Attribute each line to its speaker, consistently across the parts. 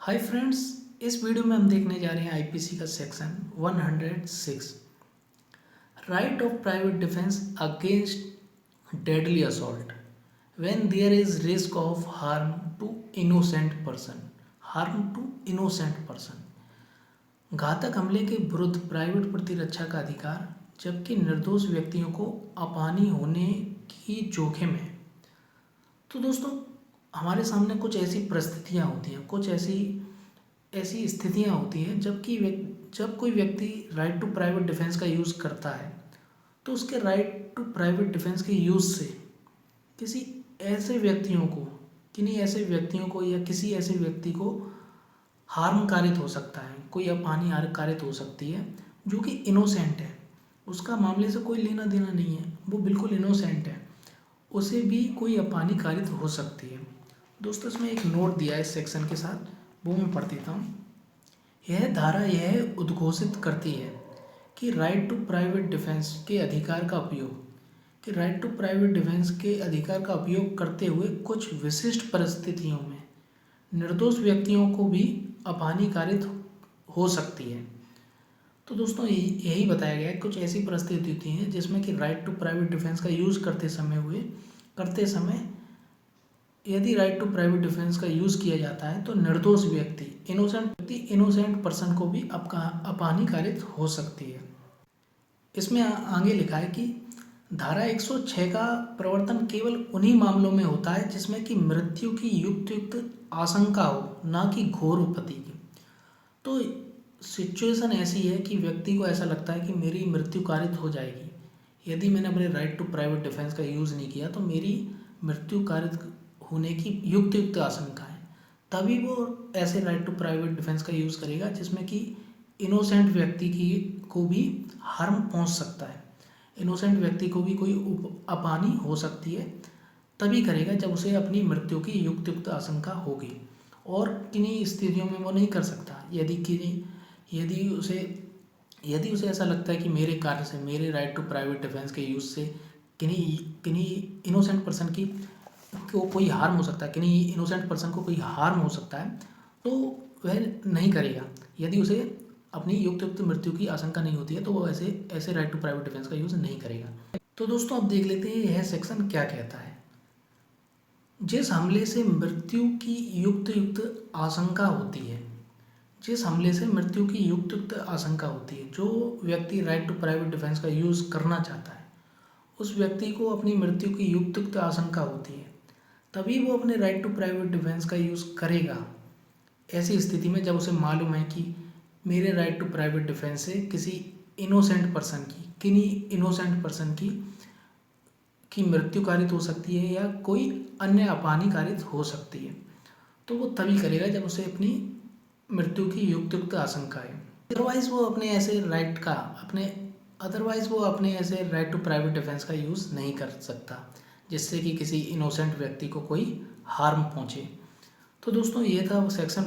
Speaker 1: Hi friends, इस video में हम देखने जा रहे हैं आईपीसी का section 106 right of private defence against deadly assault when there is risk of harm to innocent person. घातक हमले के विरुद्ध प्राइवेट प्रतिरक्षा का अधिकार जबकि निर्दोष व्यक्तियों को अपहानि होने की जोखिम है। तो दोस्तों, हमारे सामने कुछ ऐसी परिस्थितियाँ होती हैं, कुछ ऐसी ऐसी स्थितियाँ होती हैं जब कोई व्यक्ति राइट टू प्राइवेट डिफेंस का यूज़ करता है तो उसके राइट टू प्राइवेट डिफेंस के यूज़ से किसी ऐसे व्यक्तियों को या किसी ऐसे व्यक्ति को हार्म कारित हो सकता है, कोई अपहानि कारित हो सकती है जो कि इनोसेंट है, उसका मामले से कोई लेना देना नहीं है, वो बिल्कुल इनोसेंट है, उसे भी कोई अपहानि कारित हो सकती है। दोस्तों, इसमें एक नोट दिया है इस सेक्शन के साथ, वो मैं पढ़ देता हूँ। यह धारा यह उद्घोषित करती है कि राइट टू प्राइवेट डिफेंस के अधिकार का उपयोग करते हुए कुछ विशिष्ट परिस्थितियों में निर्दोष व्यक्तियों को भी अपहानि कारित हो सकती है। तो दोस्तों, यही बताया गया है, कुछ ऐसी परिस्थिति होती हैं जिसमें कि राइट टू प्राइवेट डिफेंस का यूज़ करते समय यदि राइट टू प्राइवेट डिफेंस का यूज़ किया जाता है तो निर्दोष व्यक्ति इनोसेंट पर्सन को भी अपहानि कारित हो सकती है। इसमें आगे लिखा है कि धारा 106 का प्रवर्तन केवल उन्हीं मामलों में होता है जिसमें कि मृत्यु की युक्त आशंका हो, ना कि घोर उपपत्ति की। तो सिचुएशन ऐसी है कि व्यक्ति को ऐसा लगता है कि मेरी मृत्यु कारित हो जाएगी यदि मैंने अपने राइट टू प्राइवेट डिफेंस का यूज़ नहीं किया, तो मेरी मृत्यु कारित होने की युक्त आशंका है, तभी वो ऐसे राइट टू प्राइवेट डिफेंस का यूज़ करेगा जिसमें कि इनोसेंट व्यक्ति को भी हार्म पहुंच सकता है, इनोसेंट व्यक्ति को भी कोई अपहानि हो सकती है, तभी करेगा जब उसे अपनी मृत्यु की युक्त आशंका होगी। और किन्हीं स्थितियों में वो नहीं कर सकता यदि उसे ऐसा लगता है कि मेरे कार्य से, मेरे राइट टू प्राइवेट डिफेंस के यूज़ से किन्हीं इनोसेंट पर्सन को कोई हार्म हो सकता है, किन्हीं इनोसेंट पर्सन को कोई हार्म हो सकता है, तो वह नहीं करेगा। यदि उसे अपनी युक्त मृत्यु की आशंका नहीं होती है तो वो ऐसे राइट टू प्राइवेट डिफेंस का यूज़ नहीं करेगा। तो दोस्तों, अब देख लेते हैं यह सेक्शन क्या कहता है। जिस हमले से मृत्यु की युक्त आशंका होती है, जो व्यक्ति राइट टू प्राइवेट डिफेंस का यूज़ करना चाहता है, उस व्यक्ति को अपनी मृत्यु की युक्त आशंका होती है, तभी वो अपने राइट टू प्राइवेट डिफेंस का यूज़ करेगा। ऐसी स्थिति में जब उसे मालूम है कि मेरे राइट टू प्राइवेट डिफेंस से किन्हीं इनोसेंट पर्सन की मृत्यु कारित हो सकती है या कोई अन्य अपहानि कारित हो सकती है, तो वो तभी करेगा जब उसे अपनी मृत्यु की युक्त आशंका है। अदरवाइज़ वो अपने ऐसे राइट टू प्राइवेट डिफेंस का यूज़ नहीं कर सकता जिससे कि किसी इनोसेंट व्यक्ति को कोई हार्म पहुँचे। तो दोस्तों, ये था वो सेक्शन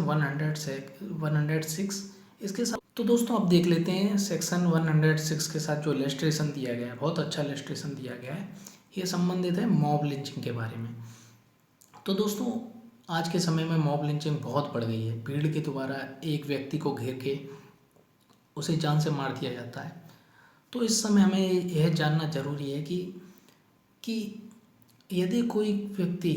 Speaker 1: 106। इसके साथ तो दोस्तों, अब देख लेते हैं सेक्शन 106 के साथ जो इलस्ट्रेशन दिया गया है, बहुत अच्छा इलस्ट्रेशन दिया गया है। ये संबंधित है मॉब लिंचिंग के बारे में। तो दोस्तों, आज के समय में मॉब लिंचिंग बहुत बढ़ गई है। भीड़ के द्वारा एक व्यक्ति को घेर के उसे जान से मार दिया जाता है। तो इस समय हमें यह जानना जरूरी है कि यदि कोई व्यक्ति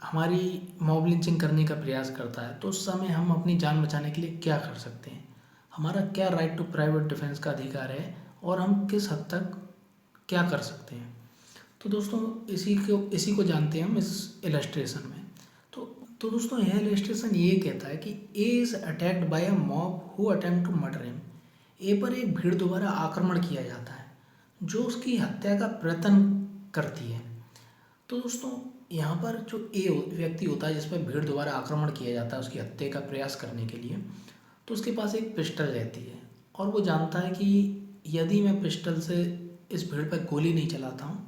Speaker 1: हमारी मॉब लिंचिंग करने का प्रयास करता है तो उस समय हम अपनी जान बचाने के लिए क्या कर सकते हैं, हमारा क्या राइट टू प्राइवेट डिफेंस का अधिकार है और हम किस हद तक क्या कर सकते हैं। तो दोस्तों, इसी को जानते हैं हम इस इलस्ट्रेशन में। तो दोस्तों, यह इलस्ट्रेशन ये कहता है कि A is attacked by a mob who attempt to murder him. A पर एक भीड़ द्वारा आक्रमण किया जाता है जो उसकी हत्या का प्रयत्न करती है। तो दोस्तों, यहाँ पर जो ए व्यक्ति होता है जिस पर भीड़ द्वारा आक्रमण किया जाता है उसकी हत्या का प्रयास करने के लिए, तो उसके पास एक पिस्टल रहती है और वो जानता है कि यदि मैं पिस्टल से इस भीड़ पर गोली नहीं चलाता हूँ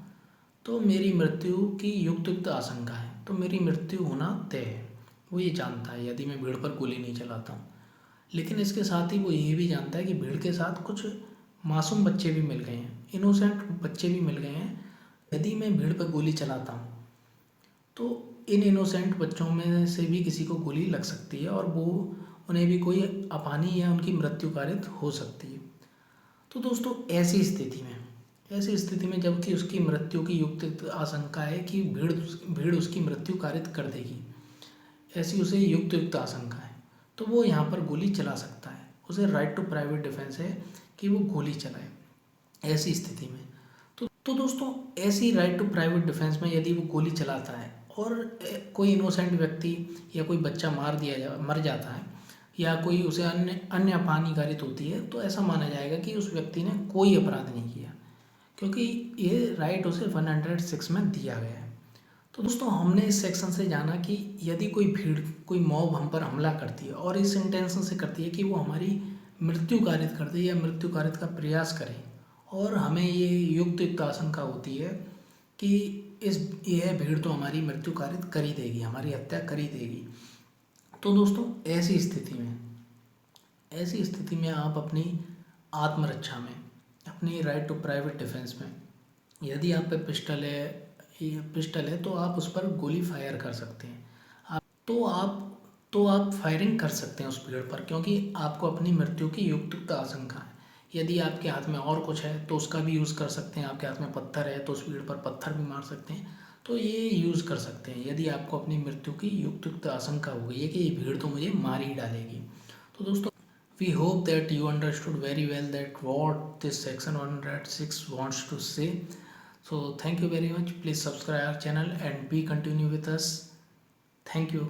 Speaker 1: तो मेरी मृत्यु की युक्त आशंका है, तो मेरी मृत्यु होना तय है। वो ये जानता है यदि मैं भीड़ पर गोली नहीं चलाता हूँ। लेकिन इसके साथ ही वो ये भी जानता है कि भीड़ के साथ कुछ मासूम बच्चे भी मिल गए हैं, इनोसेंट बच्चे भी मिल गए हैं। यदि मैं भीड़ पर गोली चलाता हूँ तो इन इनोसेंट बच्चों में से भी किसी को गोली लग सकती है और वो उन्हें भी कोई अपानी या उनकी मृत्यु कारित हो सकती है। तो दोस्तों ऐसी स्थिति में जबकि उसकी मृत्यु की युक्त आशंका है कि भीड़ उसकी मृत्यु कारित कर देगी, ऐसी उसे युक्त आशंका है, तो वो यहाँ पर गोली चला सकता है। उसे राइट टू प्राइवेट डिफेंस है कि वो गोली चलाए ऐसी स्थिति में। तो दोस्तों ऐसी राइट टू प्राइवेट डिफेंस में यदि वो गोली चलाता है और कोई इनोसेंट व्यक्ति या कोई बच्चा मर जाता है या कोई उसे अन्य अपानी कारित होती है, तो ऐसा माना जाएगा कि उस व्यक्ति ने कोई अपराध नहीं किया, क्योंकि ये राइट उसे 106 में दिया गया है। तो दोस्तों हमने इस सेक्शन से जाना कि यदि कोई मॉब हम पर हमला करती है और इस इंटेंशन से करती है कि वो हमारी मृत्यु कारित कर दे या मृत्यु कारित का प्रयास करे, और हमें ये युक्त आशंका होती है कि यह भीड़ तो हमारी मृत्यु कारित कर ही देगी, हमारी हत्या कर ही देगी, तो दोस्तों ऐसी स्थिति में आप अपनी आत्मरक्षा में, अपनी राइट टू प्राइवेट डिफेंस में, यदि आप पे पिस्टल है तो आप उस पर गोली फायर कर सकते हैं। आप फायरिंग कर सकते हैं उस भीड़ पर, क्योंकि आपको अपनी मृत्यु की युक्त आशंका है। यदि आपके हाथ में और कुछ है तो उसका भी यूज़ कर सकते हैं। आपके हाथ में पत्थर है तो उस भीड़ पर पत्थर भी मार सकते हैं, तो ये यूज़ कर सकते हैं यदि आपको अपनी मृत्यु की युक्त आशंका हो गई है कि ये भीड़ तो मुझे मार ही डालेगी। तो दोस्तों we hope that you understood very well that what this section 106 wants to say. So thank you very much. Please subscribe our channel and be continue with us. Thank you.